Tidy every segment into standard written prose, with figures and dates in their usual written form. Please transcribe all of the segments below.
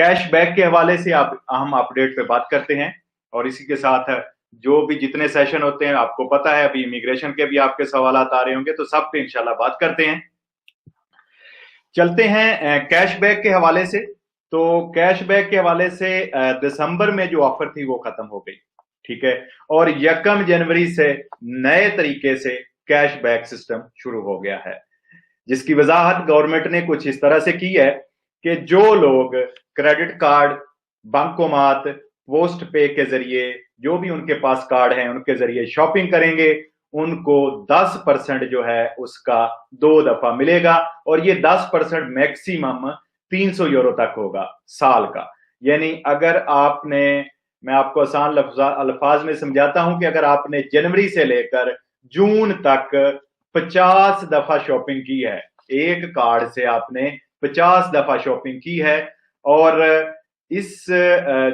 Cashback के हवाले से हम अपडेट पे बात करते हैं। और इसी के साथ जो भी जितने सेशन होते हैं, आपको पता है अभी इमिग्रेशन के भी आपके सवाल आ रहे होंगे, तो सब पे इंशाल्लाह बात करते हैं। चलते हैं कैशबैक के हवाले से। तो कैशबैक के हवाले से दिसंबर में जो ऑफर थी वो खत्म हो गई, ठीक है। और 1 जनवरी से नए तरीके से कैशबैक सिस्टम शुरू हो गया है, जिसकी वजाहत गवर्नमेंट ने कुछ इस तरह से की है कि जो लोग क्रेडिट कार्ड, बैंकोमात, पोस्ट पे के जरिए, जो भी उनके पास कार्ड है उनके जरिए शॉपिंग करेंगे, उनको 10% जो है उसका 2 दफा मिलेगा। और ये 10% मैक्सिमम 300 यूरो तक होगा साल का। यानी अगर आपने, मैं आपको आसान अल्फाज में समझाता हूं कि अगर आपने जनवरी से लेकर जून तक 50 दफा शॉपिंग की है, एक कार्ड से आपने 50 दफा शॉपिंग की है, और इस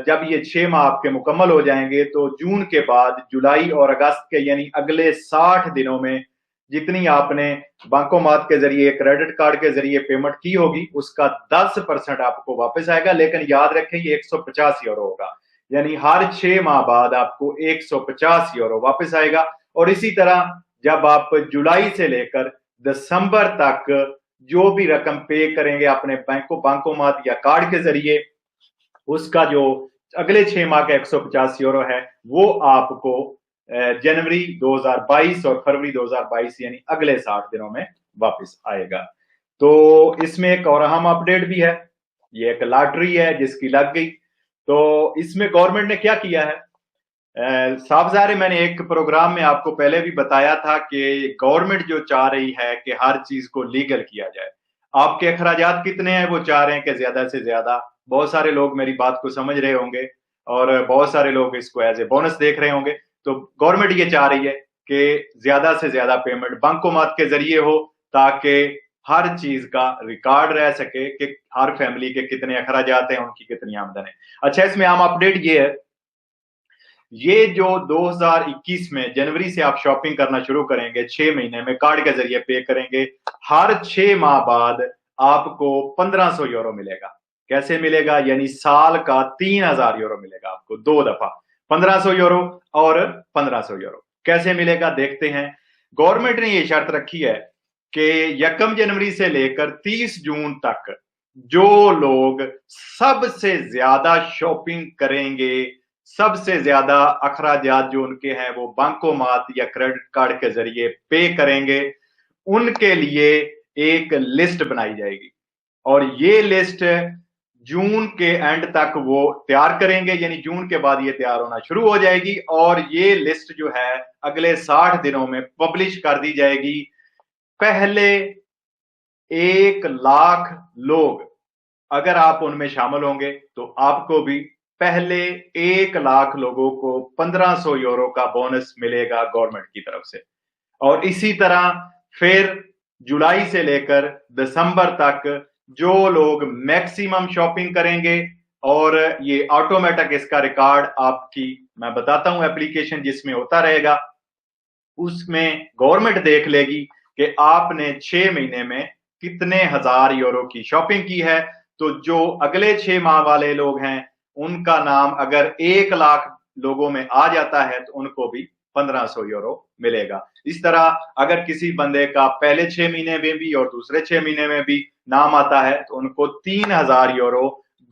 जब ये 6 माह आपके मुकम्मल हो जाएंगे तो जून के बाद जुलाई और अगस्त के यानी अगले 60 दिनों में जितनी आपने बैंकोमात के जरिए, क्रेडिट कार्ड के जरिए पेमेंट की होगी, उसका 10% आपको वापस आएगा। लेकिन याद रखें ये 150 यूरो होगा, यानी हर 6 माह बाद आपको 150 यूरो वापस आएगा। और इसी तरह जब आप जुलाई से लेकर दिसंबर तक जो भी रकम पे करेंगे अपने बैंकोमात या कार्ड के जरिए, उसका जो अगले 6 माह का 150 यूरो है वो आपको जनवरी 2022 और फरवरी 2022 यानी अगले 60 दिनों में वापस आएगा। तो इसमें एक और अहम अपडेट भी है, ये एक लॉटरी है जिसकी लग गई। तो इसमें गवर्नमेंट ने क्या किया है, साफ ज़ाहिर है, मैंने एक प्रोग्राम में आपको पहले भी बताया था कि गवर्नमेंट जो चाह रही है कि हर चीज को लीगल किया जाए। आपके अखराजात कितने हैं, वो चाह रहे हैं कि ज्यादा से ज्यादा। बहुत सारे लोग मेरी बात को समझ रहे होंगे और बहुत सारे लोग इसको एज ए बोनस देख रहे होंगे। तो गवर्नमेंट ये चाह रही है कि ज्यादा से ज्यादा पेमेंट बैंकोमात के जरिए हो, ताकि हर चीज का रिकॉर्ड रह सके कि हर फैमिली के कितने अखराजात हैं, उनकी कितनी आमदन है। अच्छा, इसमें आम अपडेट ये है, ये जो 2021 में जनवरी से आप शॉपिंग करना शुरू करेंगे, 6 महीने में कार्ड के जरिए पे करेंगे, हर 6 माह बाद आपको 1500 यूरो मिलेगा। कैसे मिलेगा, यानी साल का 3000 यूरो मिलेगा आपको 2 दफा, 1500 यूरो और 1500 यूरो। कैसे मिलेगा देखते हैं। गवर्नमेंट ने ये शर्त रखी है कि 1 जनवरी से लेकर 30 जून तक जो लोग सबसे ज्यादा शॉपिंग करेंगे, सबसे ज्यादा अखराजात जो उनके हैं वो बैंकोमात या क्रेडिट कार्ड के जरिए पे करेंगे, उनके लिए एक लिस्ट बनाई जाएगी। और ये लिस्ट जून के एंड तक वो तैयार करेंगे, यानी जून के बाद ये तैयार होना शुरू हो जाएगी। और ये लिस्ट जो है अगले 60 दिनों में पब्लिश कर दी जाएगी। पहले 1 लाख लोग अगर आप उनमें शामिल होंगे तो आपको भी पहले 1 लाख लोगों को 1500 यूरो का बोनस मिलेगा गवर्नमेंट की तरफ से। और इसी तरह फिर जुलाई से लेकर दिसंबर तक जो लोग मैक्सिमम शॉपिंग करेंगे, और ये ऑटोमेटिक इसका रिकॉर्ड आपकी, मैं बताता हूं एप्लीकेशन जिसमें होता रहेगा, उसमें गवर्नमेंट देख लेगी कि आपने 6 महीने में कितने हजार यूरो की शॉपिंग की है। तो जो अगले 6 माह वाले लोग हैं उनका नाम अगर 1 लाख लोगों में आ जाता है तो उनको भी 1500 यूरो मिलेगा। इस तरह अगर किसी बंदे का पहले 6 महीने में भी और दूसरे 6 महीने में भी नाम आता है तो उनको 3000 यूरो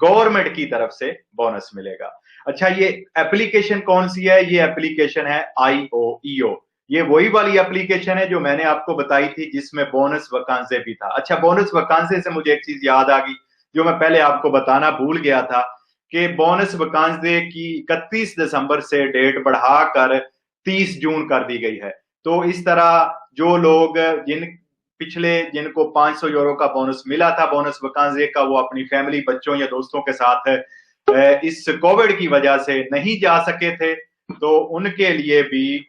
गवर्नमेंट की तरफ से बोनस मिलेगा। अच्छा, ये एप्लीकेशन कौन सी है, ये एप्लीकेशन है IOEO। ये वही वाली एप्लीकेशन है जो मैंने आपको बताई थी जिसमें बोनस वकांसे भी था। अच्छा, बोनस वकांसे से मुझे एक चीज याद आ गई जो मैं पहले आपको बताना भूल गया था कि बोनस वकांसे की 31 दिसंबर से डेट बढ़ाकर 30 जून कर दी गई है। तो इस तरह जो लोग जिनको 500 यूरो का बोनस मिला था बोनस वकांसे का, वो अपनी फैमिली, बच्चों या दोस्तों के साथ इस कोविड की वजह से नहीं जा सके थे, तो उनके लिए भी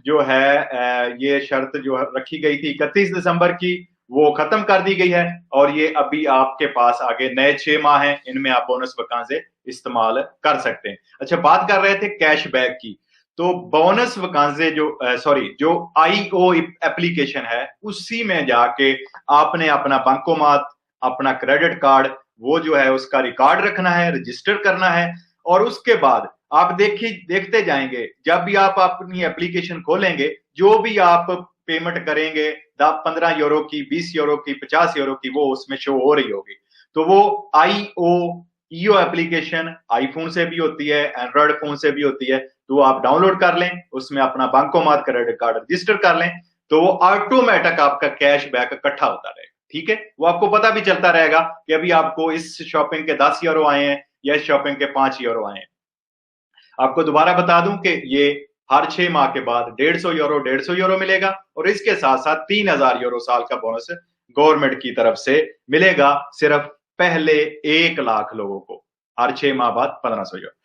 जो है ये शर्त जो रखी गई थी 31 दिसंबर की, वो खत्म कर दी गई है। और ये अभी आपके पास आगे नए 6 माह हैं, इनमें आप बोनस वकांसे इस्तेमाल कर सकते हैं। अच्छा, बात कर रहे थे कैशबैक की। तो बोनस वकांसे जो IO एप्लीकेशन है, उसी में जाके आपने अपना बैंकोमात, अपना क्रेडिट कार्ड वो जो है उसका रिकॉर्ड रखना है, रजिस्टर करना है। और उसके बाद आप देखते जाएंगे, जब भी आप अपनी एप्लीकेशन खोलेंगे, जो भी आप पेमेंट करेंगे 15 यूरो की, 20 यूरो की, 50 यूरो की, वो उसमें शो हो रही होगी। तो वो ईओ एप्लीकेशन आईफोन से भी होती है, एंड्रॉयड फोन से भी होती है, तो आप डाउनलोड कर लें, उसमें अपना बैंकोमात क्रेडिट कार्ड रजिस्टर कर लें, तो वो ऑटोमेटिक आपका कैश बैक इकट्ठा होता रहेगा। ठीक है, वो आपको पता भी चलता रहेगा कि अभी आपको इस शॉपिंग के 10 यूरो आए हैं या इस शॉपिंग के 5 यूरो आए हैं। आपको दोबारा बता दूं कि ये हर 6 माह के बाद 150 यूरो मिलेगा, और इसके साथ साथ 3000 यूरो साल का बोनस गवर्नमेंट की तरफ से मिलेगा, सिर्फ पहले 1 लाख लोगों को, हर 6 माह बाद 1500 यूरो।